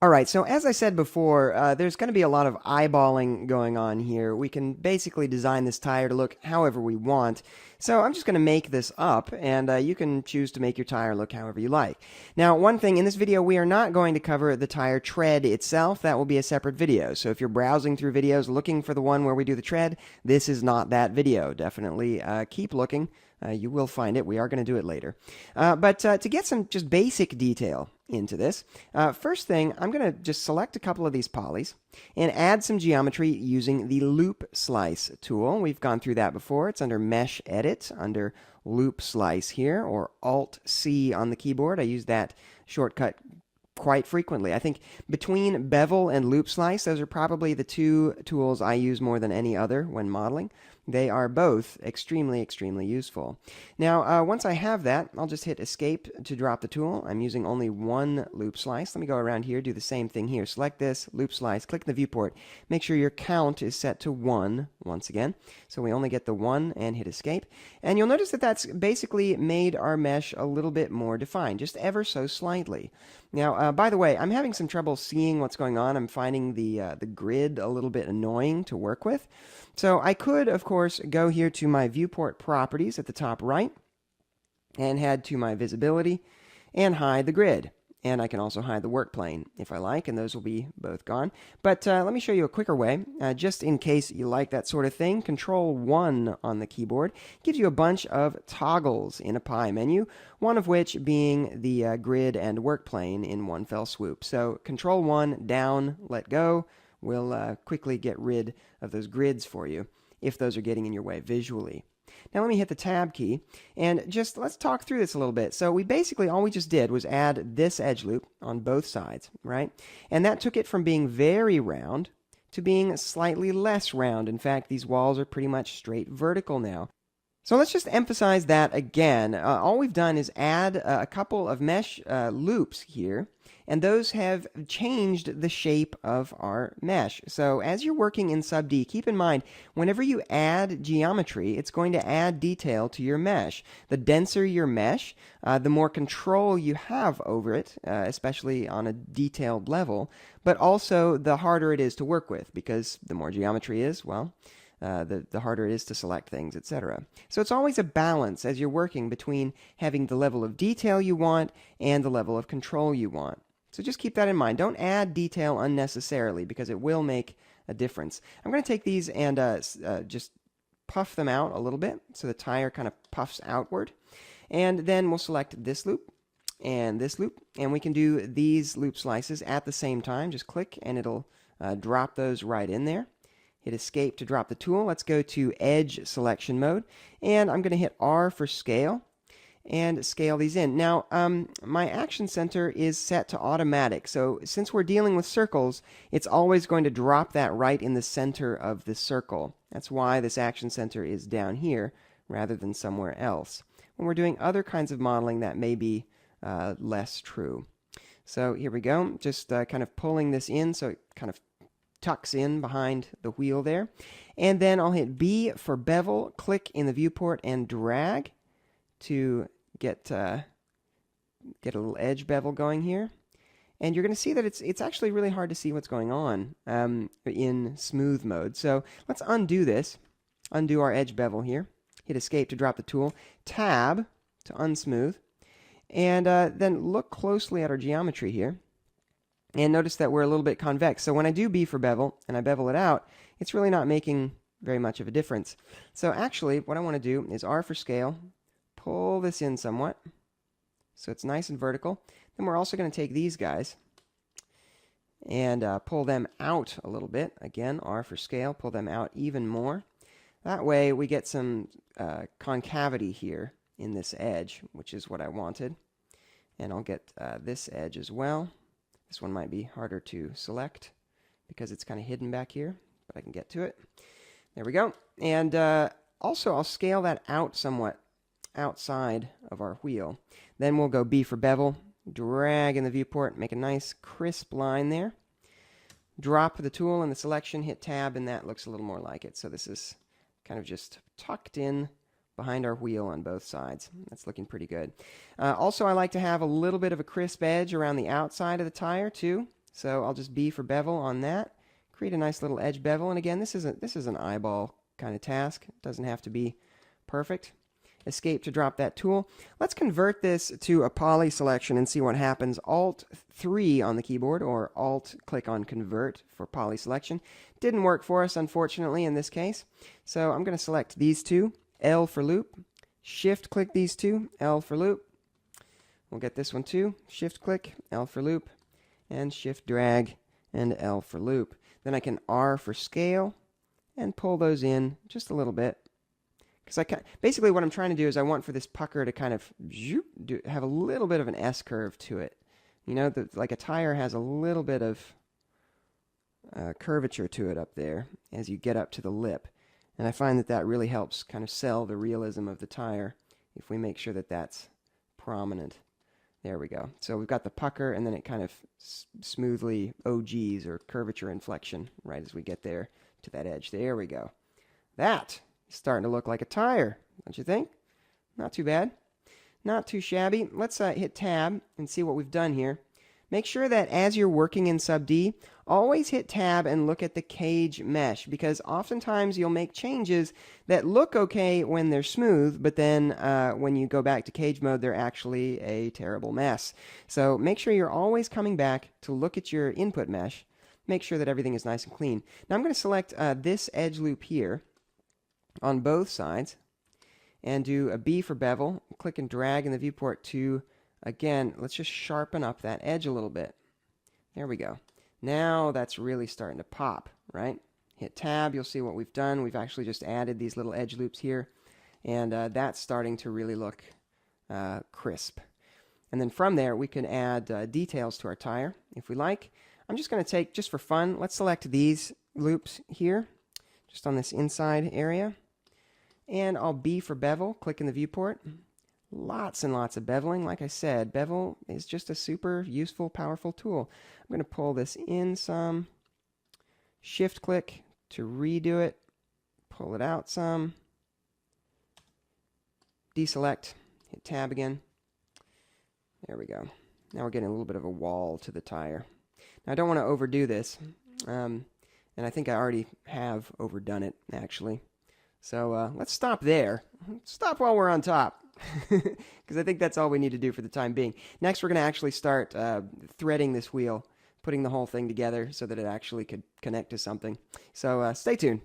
All right, so as I said before, there's going to be a lot of eyeballing going on here. We can basically design this tire to look however we want. So I'm just going to make this up, and you can choose to make your tire look however you like. Now, one thing, in this video, we are not going to cover the tire tread itself. That will be a separate video. So if you're browsing through videos looking for the one where we do the tread, this is not that video. Definitely keep looking. You will find it. We are going to do it later. But to get some just basic detail into this, first thing, I'm going to just select a couple of these polys and add some geometry using the Loop Slice tool. We've gone through that before. It's under Mesh Edit, under Loop Slice here, or Alt-C on the keyboard. I use that shortcut quite frequently. I think between Bevel and Loop Slice, those are probably the two tools I use more than any other when modeling. They are both extremely, extremely useful. Now, once I have that, I'll just hit Escape to drop the tool. I'm using only one loop slice. Let me go around here, do the same thing here. Select this, loop slice, click the viewport. Make sure your count is set to 1 once again. So we only get the 1 and hit Escape. And you'll notice that that's basically made our mesh a little bit more defined, just ever so slightly. Now, by the way, I'm having some trouble seeing what's going on. I'm finding the grid a little bit annoying to work with. So I could, of course, go here to my viewport properties at the top right and head to my visibility and hide the grid. And I can also hide the work plane if I like, and those will be both gone. But let me show you a quicker way, just in case you like that sort of thing. Control 1 on the keyboard gives you a bunch of toggles in a pie menu, one of which being the grid and work plane in one fell swoop. So Control 1, down, let go, will quickly get rid of those grids for you if those are getting in your way visually. Now let me hit the Tab key, and just let's talk through this a little bit. So we basically, all we just did was add this edge loop on both sides, right? And that took it from being very round to being slightly less round. In fact, these walls are pretty much straight vertical now. So let's just emphasize that again. All we've done is add a couple of mesh loops here, and those have changed the shape of our mesh. So as you're working in Sub D, keep in mind, whenever you add geometry, it's going to add detail to your mesh. The denser your mesh, the more control you have over it, especially on a detailed level, but also the harder it is to work with, because the more geometry is, well, the harder it is to select things, etc. So it's always a balance as you're working between having the level of detail you want and the level of control you want. So just keep that in mind. Don't add detail unnecessarily, because it will make a difference. I'm going to take these and just puff them out a little bit so the tire kind of puffs outward. And then we'll select this loop and this loop, and we can do these loop slices at the same time. Just click and it'll drop those right in there. Hit Escape to drop the tool. Let's go to Edge Selection Mode, and I'm going to hit R for Scale and scale these in. Now, my action center is set to automatic, so since we're dealing with circles, it's always going to drop that right in the center of the circle. That's why this action center is down here rather than somewhere else. When we're doing other kinds of modeling, that may be less true. So here we go, just kind of pulling this in so it kind of tucks in behind the wheel there. And then I'll hit B for bevel, click in the viewport, and drag to get a little edge bevel going here. And you're going to see that it's actually really hard to see what's going on in smooth mode. So let's undo this. Undo our edge bevel here. Hit Escape to drop the tool. Tab to unsmooth. And then look closely at our geometry here. And notice that we're a little bit convex. So when I do B for bevel and I bevel it out, it's really not making very much of a difference. So actually, what I want to do is R for scale, pull this in somewhat so it's nice and vertical. Then we're also going to take these guys and pull them out a little bit. Again, R for scale, pull them out even more. That way we get some concavity here in this edge, which is what I wanted. And I'll get this edge as well. This one might be harder to select because it's kind of hidden back here, but I can get to it. There we go. And also, I'll scale that out somewhat outside of our wheel. Then we'll go B for bevel, drag in the viewport, make a nice crisp line there. Drop the tool in the selection, hit Tab, and that looks a little more like it. So this is kind of just tucked in behind our wheel on both sides. That's looking pretty good. Also, I like to have a little bit of a crisp edge around the outside of the tire too. So I'll just B for bevel on that. Create a nice little edge bevel. And again, this is an eyeball kind of task. It doesn't have to be perfect. Escape to drop that tool. Let's convert this to a poly selection and see what happens. Alt 3 on the keyboard, or Alt click on convert for poly selection. Didn't work for us, unfortunately, in this case. So I'm going to select these two, L for loop, shift click these two, L for loop. We'll get this one too, shift click, L for loop, and shift drag and L for loop. Then I can R for scale and pull those in just a little bit. Because basically what I'm trying to do is I want for this pucker to kind of have a little bit of an S curve to it. You know, like a tire has a little bit of curvature to it up there as you get up to the lip. And I find that that really helps kind of sell the realism of the tire if we make sure that that's prominent. There we go. So we've got the pucker, and then it kind of smoothly OGs, or curvature inflection, right as we get there to that edge. There we go. That is starting to look like a tire, don't you think? Not too bad. Not too shabby. Let's hit Tab and see what we've done here. Make sure that as you're working in Sub D, always hit Tab and look at the cage mesh, because oftentimes you'll make changes that look okay when they're smooth, but then when you go back to cage mode, they're actually a terrible mess. So make sure you're always coming back to look at your input mesh. Make sure that everything is nice and clean. Now I'm going to select this edge loop here on both sides and do a B for bevel. Click and drag in the viewport to, again, let's just sharpen up that edge a little bit. There we go. Now that's really starting to pop, right? Hit Tab, you'll see what we've done. We've actually just added these little edge loops here, and that's starting to really look crisp. And then from there, we can add details to our tire if we like. I'm just going to take, just for fun, let's select these loops here, just on this inside area. And I'll B for bevel, click in the viewport. Lots and lots of beveling. Like I said, bevel is just a super useful, powerful tool. I'm going to pull this in some, shift click to redo it, pull it out some, deselect, hit Tab again. There we go. Now we're getting a little bit of a wall to the tire. Now I don't want to overdo this, and I think I already have overdone it, actually. So let's stop there. Stop while we're on top, because I think that's all we need to do for the time being. Next, we're going to actually start threading this wheel, putting the whole thing together so that it actually could connect to something. So stay tuned.